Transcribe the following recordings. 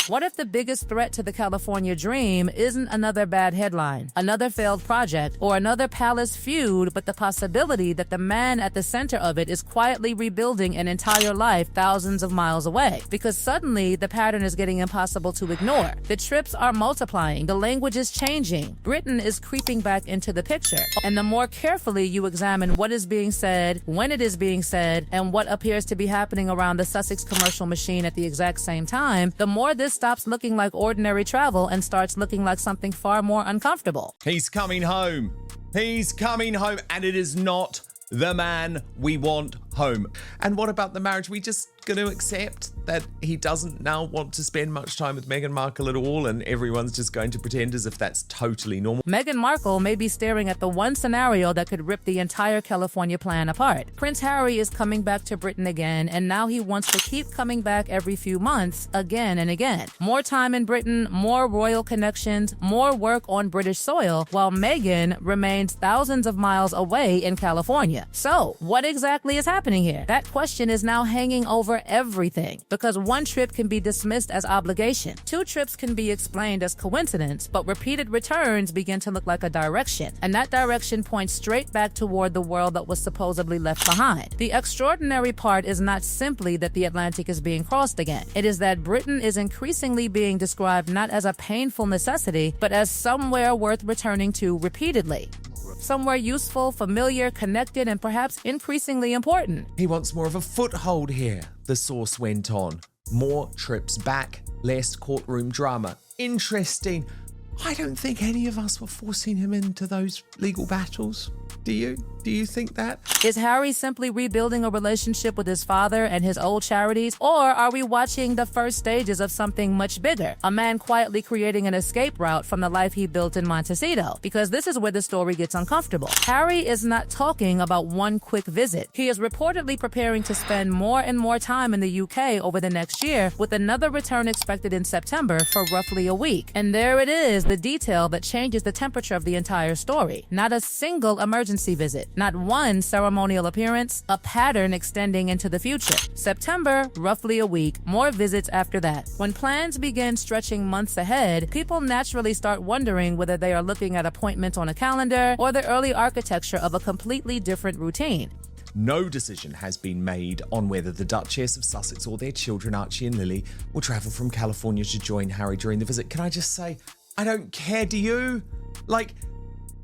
What if the biggest threat to the California dream isn't another bad headline, another failed project, or another palace feud, but the possibility that the man at the center of it is quietly rebuilding an entire life thousands of miles away? Because suddenly the pattern is getting impossible to ignore. The trips are multiplying, the language is changing, Britain is creeping back into the picture. And the more carefully you examine what is being said, when it is being said, and what appears to be happening around the Sussex commercial machine at the exact same time, the more this stops looking like ordinary travel and starts looking like something far more uncomfortable. He's coming home. He's coming home, and it is not the man we want home. And what about the marriage? We just going to accept that he doesn't now want to spend much time with Meghan Markle at all, and everyone's just going to pretend as if that's totally normal? Meghan Markle may be staring at the one scenario that could rip the entire California plan apart. Prince Harry is coming back to Britain again, and now he wants to keep coming back every few months, again and again. More time in Britain, more royal connections, more work on British soil, while Meghan remains thousands of miles away in California. So, what exactly is happening here? That question is now hanging over everything, because one trip can be dismissed as obligation. Two trips can be explained as coincidence, but repeated returns begin to look like a direction, and that direction points straight back toward the world that was supposedly left behind. The extraordinary part is not simply that the Atlantic is being crossed again. It is that Britain is increasingly being described not as a painful necessity, but as somewhere worth returning to repeatedly. Somewhere useful, familiar, connected, and perhaps increasingly important. He wants more of a foothold here, the source went on. More trips back, less courtroom drama. Interesting. I don't think any of us were forcing him into those legal battles. Do you? Do you think that? Is Harry simply rebuilding a relationship with his father and his old charities? Or are we watching the first stages of something much bigger? A man quietly creating an escape route from the life he built in Montecito? Because this is where the story gets uncomfortable. Harry is not talking about one quick visit. He is reportedly preparing to spend more and more time in the UK over the next year, with another return expected in September for roughly a week. And there it is, the detail that changes the temperature of the entire story. Not a single emergency visit. Not one ceremonial appearance, a pattern extending into the future. September, roughly a week, more visits after that. When plans begin stretching months ahead, people naturally start wondering whether they are looking at appointments on a calendar or the early architecture of a completely different routine. No decision has been made on whether the Duchess of Sussex or their children, Archie and Lily, will travel from California to join Harry during the visit. Can I just say, I don't care, do you? Like,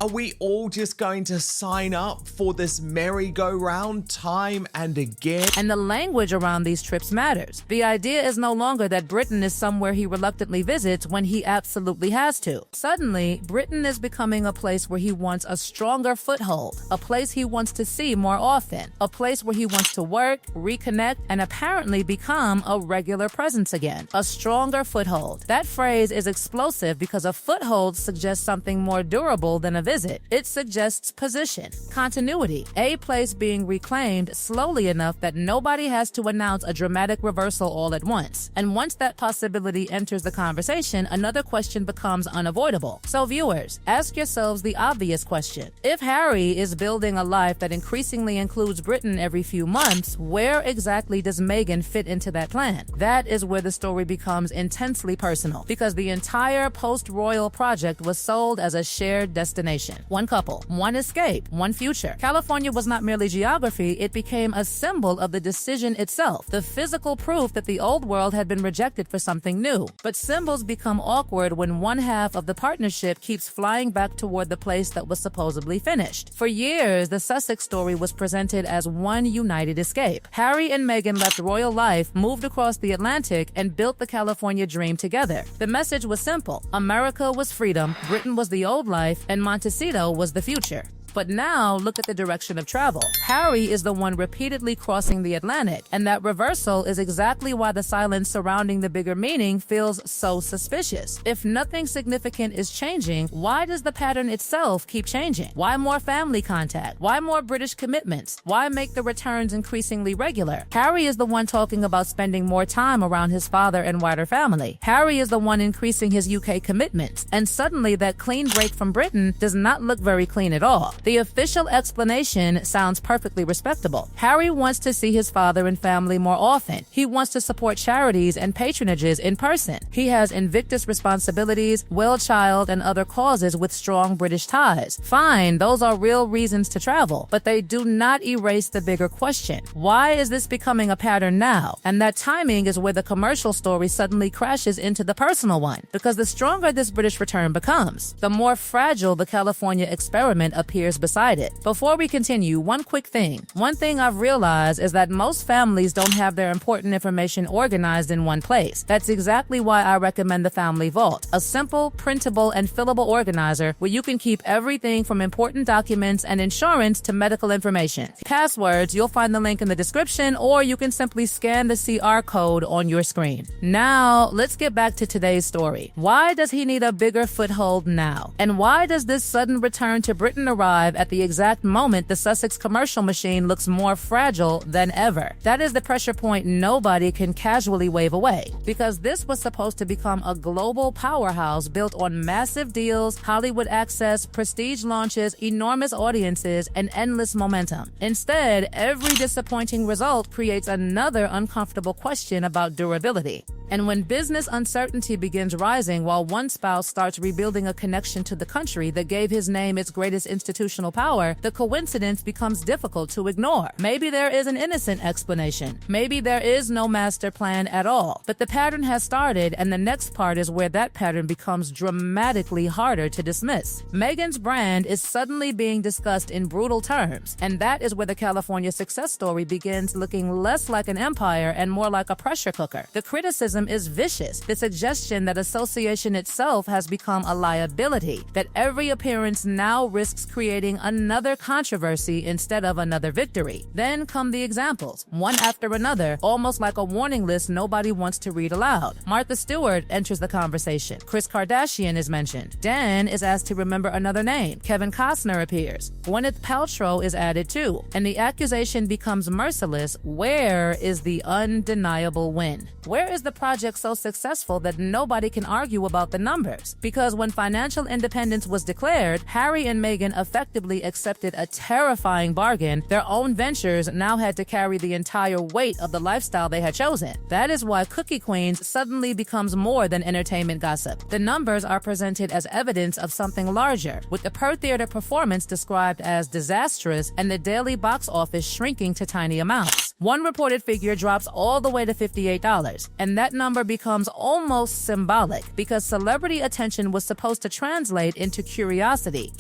are we all just going to sign up for this merry-go-round time and again? And the language around these trips matters. The idea is no longer that Britain is somewhere he reluctantly visits when he absolutely has to. Suddenly, Britain is becoming a place where he wants a stronger foothold, a place he wants to see more often, a place where he wants to work, reconnect, and apparently become a regular presence again. A stronger foothold. That phrase is explosive because a foothold suggests something more durable than a visit. It suggests position, continuity, a place being reclaimed slowly enough that nobody has to announce a dramatic reversal all at once. And once that possibility enters the conversation, another question becomes unavoidable. So viewers, ask yourselves the obvious question. If Harry is building a life that increasingly includes Britain every few months, where exactly does Meghan fit into that plan? That is where the story becomes intensely personal, because the entire post-royal project was sold as a shared destination. One couple, one escape, one future. California was not merely geography, it became a symbol of the decision itself, the physical proof that the old world had been rejected for something new. But symbols become awkward when one half of the partnership keeps flying back toward the place that was supposedly finished. For years, the Sussex story was presented as one united escape. Harry and Meghan left royal life, moved across the Atlantic, and built the California dream together. The message was simple. America was freedom, Britain was the old life, and Montecito was the future. But now, look at the direction of travel. Harry is the one repeatedly crossing the Atlantic, and that reversal is exactly why the silence surrounding the bigger meaning feels so suspicious. If nothing significant is changing, why does the pattern itself keep changing? Why more family contact? Why more British commitments? Why make the returns increasingly regular? Harry is the one talking about spending more time around his father and wider family. Harry is the one increasing his UK commitments, and suddenly that clean break from Britain does not look very clean at all. The official explanation sounds perfectly respectable. Harry wants to see his father and family more often. He wants to support charities and patronages in person. He has Invictus responsibilities, Well Child, and other causes with strong British ties. Fine, those are real reasons to travel, but they do not erase the bigger question. Why is this becoming a pattern now? And that timing is where the commercial story suddenly crashes into the personal one, because the stronger this British return becomes, the more fragile the California experiment appears beside it. Before we continue, one quick thing. One thing I've realized is that most families don't have their important information organized in one place. That's exactly why I recommend the Family Vault, a simple, printable, and fillable organizer where you can keep everything from important documents and insurance to medical information. Passwords, you'll find the link in the description, or you can simply scan the QR code on your screen. Now, let's get back to today's story. Why does he need a bigger foothold now? And why does this sudden return to Britain arrive at the exact moment the Sussex commercial machine looks more fragile than ever? That is the pressure point nobody can casually wave away, because this was supposed to become a global powerhouse built on massive deals, Hollywood access, prestige launches, enormous audiences, and endless momentum. Instead, every disappointing result creates another uncomfortable question about durability. And when business uncertainty begins rising while one spouse starts rebuilding a connection to the country that gave his name its greatest institutional power, the coincidence becomes difficult to ignore. Maybe there is an innocent explanation. Maybe there is no master plan at all. But the pattern has started, and the next part is where that pattern becomes dramatically harder to dismiss. Meghan's brand is suddenly being discussed in brutal terms, and that is where the California success story begins looking less like an empire and more like a pressure cooker. The criticism is vicious. The suggestion that association itself has become a liability, that every appearance now risks creating another controversy instead of another victory. Then come the examples, one after another, almost like a warning list nobody wants to read aloud. Martha Stewart enters the conversation. Kris Kardashian is mentioned. Dan is asked to remember another name. Kevin Costner appears. Gwyneth Paltrow is added too. And the accusation becomes merciless. Where is the undeniable win? Where is the project so successful that nobody can argue about the numbers? Because when financial independence was declared, Harry and Meghan effectively accepted a terrifying bargain. Their own ventures now had to carry the entire weight of the lifestyle they had chosen. That is why Cookie Queens suddenly becomes more than entertainment gossip. The numbers are presented as evidence of something larger, with the per-theater performance described as disastrous and the daily box office shrinking to tiny amounts. One reported figure drops all the way to $58, and that number becomes almost symbolic because celebrity attention was supposed to translate into curiosity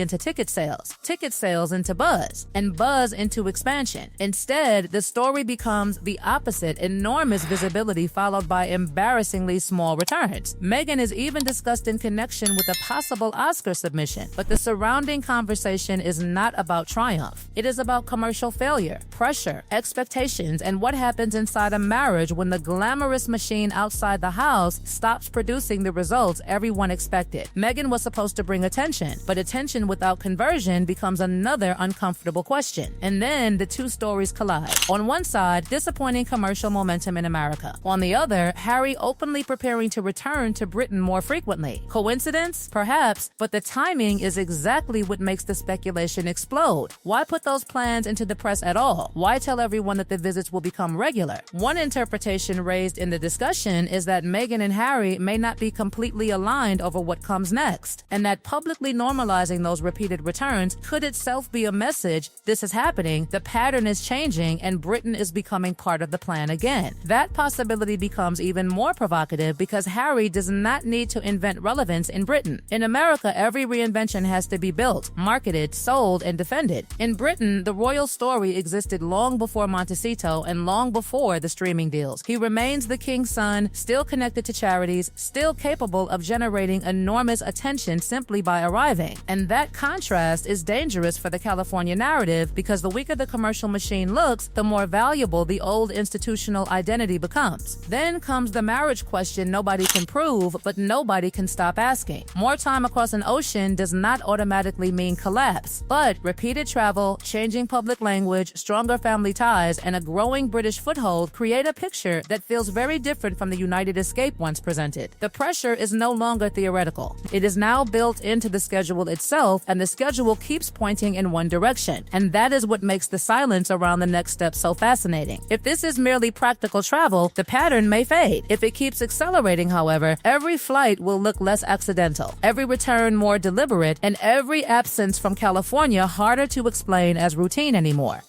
into ticket sales into buzz, and buzz into expansion. Instead, the story becomes the opposite: enormous visibility followed by embarrassingly small returns. Meghan is even discussed in connection with a possible Oscar submission, but the surrounding conversation is not about triumph. It is about commercial failure, pressure, expectations, and what happens inside a marriage when the glamorous machine outside the house stops producing the results everyone expected. Meghan was supposed to bring attention, but attention without conversion becomes another uncomfortable question. And then the two stories collide. On one side, disappointing commercial momentum in America. On the other, Harry openly preparing to return to Britain more frequently. Coincidence? Perhaps, but the timing is exactly what makes the speculation explode. Why put those plans into the press at all? Why tell everyone that the visits will become regular? One interpretation raised in the discussion is that Meghan and Harry may not be completely aligned over what comes next, and that publicly normalizing those repeated returns could itself be a message: this is happening, the pattern is changing, and Britain is becoming part of the plan again. That possibility becomes even more provocative because Harry does not need to invent relevance in Britain. In America, every reinvention has to be built, marketed, sold, and defended. In Britain, the royal story existed long before Montecito and long before the streaming deals. He remains the king's son, still connected to charities, still capable of generating enormous attention simply by arriving. And that contrast is dangerous for the California narrative because the weaker the commercial machine looks, the more valuable the old institutional identity becomes. Then comes the marriage question nobody can prove, but nobody can stop asking. More time across an ocean does not automatically mean collapse, but repeated travel, changing public language, stronger family ties and a growing British foothold create a picture that feels very different from the United Escape once presented. The pressure is no longer theoretical. It is now built into the schedule itself, and the schedule keeps pointing in one direction. And that is what makes the silence around the next step so fascinating. If this is merely practical travel, the pattern may fade. If it keeps accelerating, however, every flight will look less accidental, every return more deliberate, and every absence from California harder to explain as routine anymore.